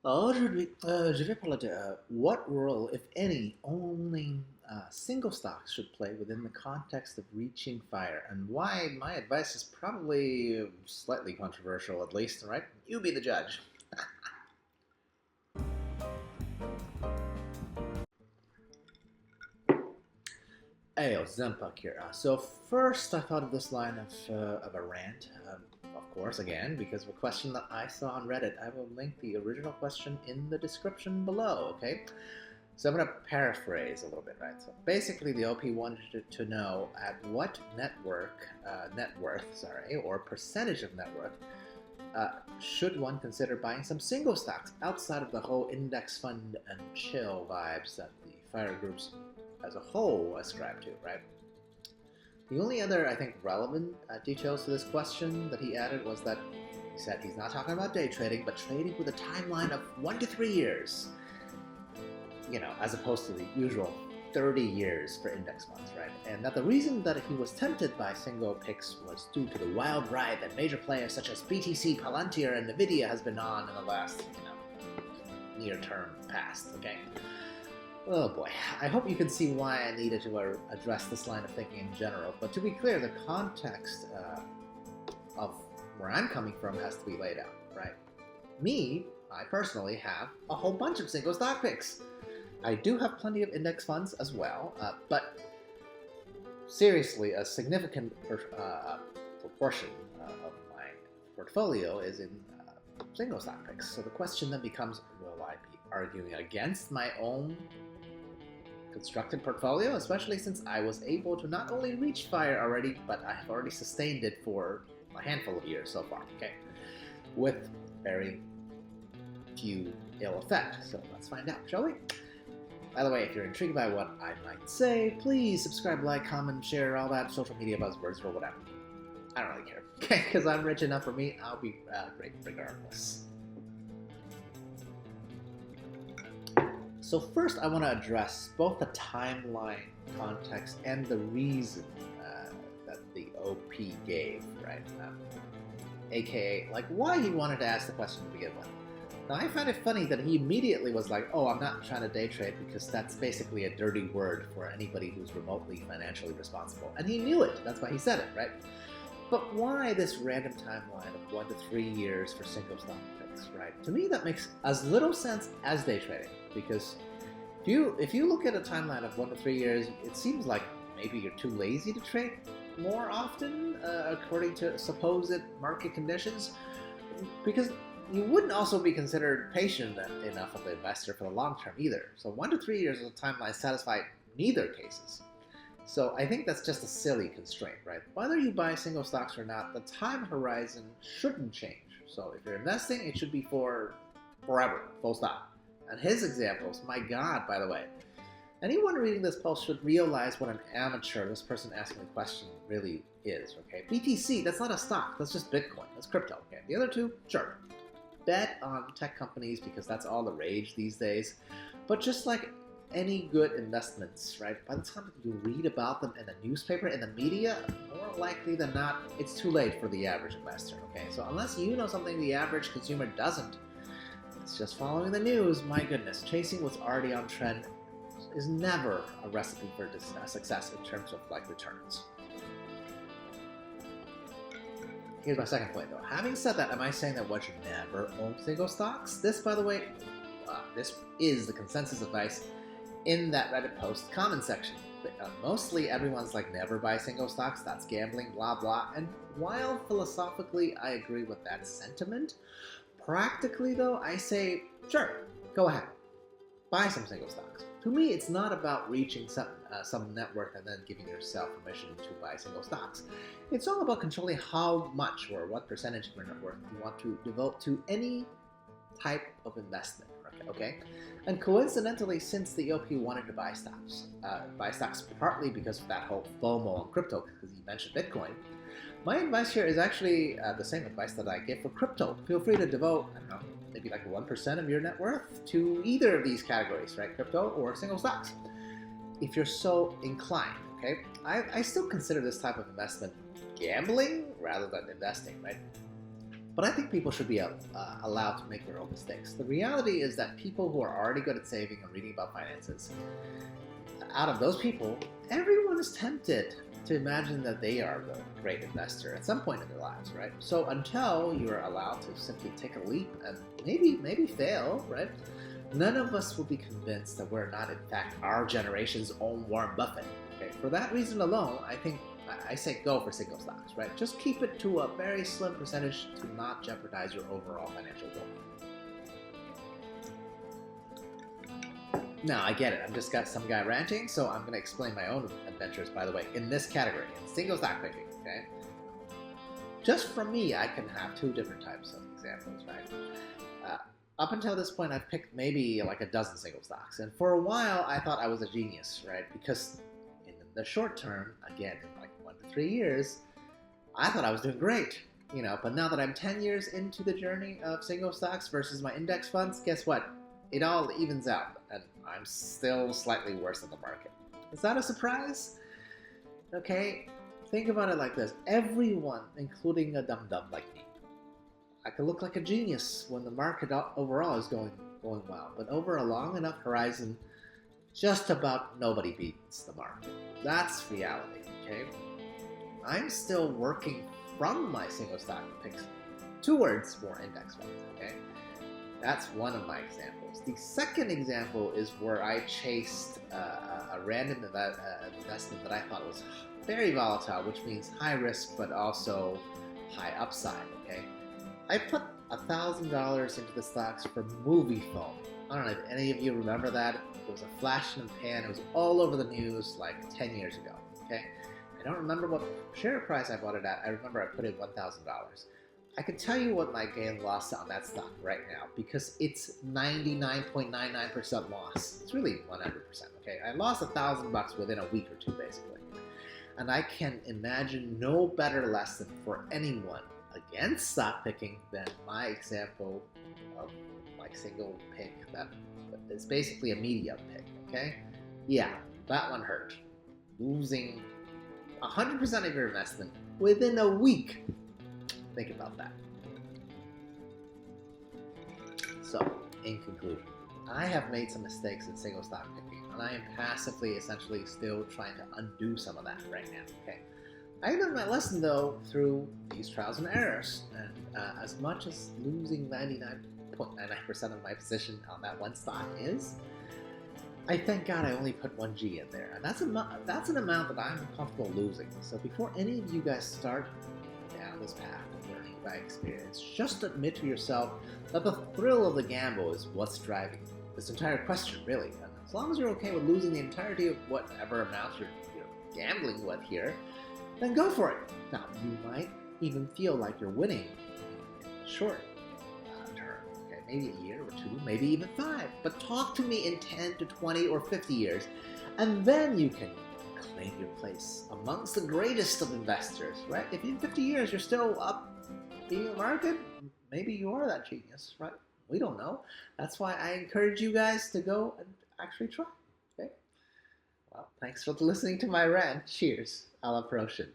Aujourd'hui, je vais parler de what role, if any, owning single stocks should play within the context of reaching fire, and why my advice is probably slightly controversial, at least. All right, you be the judge. Hey, Zempak here. So first, I thought of this line of a rant. Of course, again, because of a question that I saw on Reddit. I will link the original question in the description below. Okay. So I'm going to paraphrase a little bit, right? So basically, the OP wanted to know at what net worth, or percentage of net worth, should one consider buying some single stocks outside of the whole index fund and chill vibes that the FIRE groups as a whole ascribe to, right? The only other, I think, relevant details to this question that he added was that he said he's not talking about day trading, but trading with a timeline of 1 to 3 years. As opposed to the usual 30 years for index funds, right? And that the reason that he was tempted by single picks was due to the wild ride that major players such as BTC, Palantir, and Nvidia has been on in the last, near-term past, okay? Oh boy, I hope you can see why I needed to address this line of thinking in general, but to be clear, the context of where I'm coming from has to be laid out, right? I personally have a whole bunch of single stock picks. I do have plenty of index funds as well, but seriously, a significant proportion of my portfolio is in single stock picks. So the question then becomes, will I be arguing against my own constructed portfolio, especially since I was able to not only reach fire already, but I have already sustained it for a handful of years so far, okay? With very few ill effect. So let's find out, shall we? By the way, if you're intrigued by what I might say, please subscribe, like, comment, share, all that social media buzzwords or whatever. I don't really care, okay? Because I'm rich enough for me, I'll be great regardless. So first, I want to address both the timeline context and the reason that the OP gave, right? AKA, like, why he wanted to ask the question to begin with. Now, I find it funny that he immediately was like, oh, I'm not trying to day trade because that's basically a dirty word for anybody who's remotely financially responsible. And he knew it. That's why he said it, right? But why this random timeline of 1 to 3 years for single stock picks, right? To me, that makes as little sense as day trading, because if you look at a timeline of 1 to 3 years, it seems like maybe you're too lazy to trade more often, according to supposed market conditions, because you wouldn't also be considered patient enough of an investor for the long term either. So 1 to 3 years of timeline satisfy neither cases. So I think that's just a silly constraint, right? Whether you buy single stocks or not, the time horizon shouldn't change. So if you're investing, it should be for forever, full stop. And his examples, my God, by the way, anyone reading this post should realize what an amateur this person asking the question really is, okay? BTC, that's not a stock, that's just Bitcoin, that's crypto, okay? The other two, sure. Bet on tech companies because that's all the rage these days. But just like any good investments, right? By the time you read about them in the newspaper, in the media, more likely than not, it's too late for the average investor, okay? So unless you know something the average consumer doesn't, it's just following the news. My goodness, chasing what's already on trend is never a recipe for success in terms of like returns. Here's my second point, though. Having said that, am I saying that one should never own single stocks? This, by the way, this is the consensus advice in that Reddit post comment section. Mostly everyone's like, never buy single stocks, that's gambling, blah, blah. And while philosophically I agree with that sentiment, practically, though, I say, sure, go ahead. Buy some single stocks. To me, it's not about reaching some net worth and then giving yourself permission to buy single stocks. It's all about controlling how much or what percentage of your net worth you want to devote to any type of investment, okay? And coincidentally, since the OP wanted to buy stocks partly because of that whole FOMO on crypto, because he mentioned Bitcoin, my advice here is actually the same advice that I give for crypto. Feel free to devote, I don't know, maybe like 1% of your net worth to either of these categories, right? Crypto or single stocks, if you're so inclined, okay? I still consider this type of investment gambling rather than investing, right? But I think people should be allowed to make their own mistakes. The reality is that people who are already good at saving and reading about finances, out of those people, everyone is tempted to imagine that they are the great investor at some point in their lives, right? So until you're allowed to simply take a leap and maybe fail, right? None of us will be convinced that we're not, in fact, our generation's own Warren Buffett. Okay? For that reason alone, I think I say go for single stocks, right? Just keep it to a very slim percentage to not jeopardize your overall financial goal. Now, I get it. I've just got some guy ranting, so I'm going to explain my own adventures, by the way, in this category, in single stock picking, okay? Just for me, I can have two different types of examples, right? Up until this point, I've picked maybe like a dozen single stocks. And for a while, I thought I was a genius, right? Because in the short term, again, in like 1 to 3 years, I thought I was doing great, you know. But now that I'm 10 years into the journey of single stocks versus my index funds, guess what? It all evens out, and I'm still slightly worse than the market. Is that a surprise? Okay, think about it like this. Everyone, including a dum-dum like me, I could look like a genius when the market overall is going well, but over a long enough horizon, just about nobody beats the market. That's reality, okay? I'm still working from my single stock picks towards more index funds, okay? That's one of my examples. The second example is where I chased a random investment that I thought was very volatile, which means high risk but also high upside, okay? I put $1,000 into the stocks for movie foam. I don't know if any of you remember that. It was a flash in the pan. It was all over the news like 10 years ago, okay? I don't remember what share price I bought it at. I remember I put in $1,000. I can tell you what my gain loss on that stock right now because it's 99.99% loss. It's really 100%, okay? I lost $1,000 within a week or two, basically. And I can imagine no better lesson for anyone against stock picking than my example of my single pick that is basically a medium pick, okay? Yeah, that one hurt. Losing 100% of your investment within a week. Think about that. So, in conclusion, I have made some mistakes in single stock picking, and I am passively, essentially, still trying to undo some of that right now, okay? I learned my lesson, though, through these trials and errors, and as much as losing 99.99% of my position on that one stock is, I thank God I only put 1G in there, and that's an amount that I'm comfortable losing. So before any of you guys start down this path of learning by experience, just admit to yourself that the thrill of the gamble is what's driving this entire question, really. And as long as you're okay with losing the entirety of whatever amount you're gambling with here, then go for it. Now, you might even feel like you're winning in the short term, okay? Maybe a year or two, maybe even 5. But talk to me in 10 to 20 or 50 years, and then you can claim your place amongst the greatest of investors, right? If in 50 years you're still up being the market, maybe you are that genius, right? We don't know. That's why I encourage you guys to go and actually try, okay? Well, thanks for listening to my rant. Cheers. À la prochaine.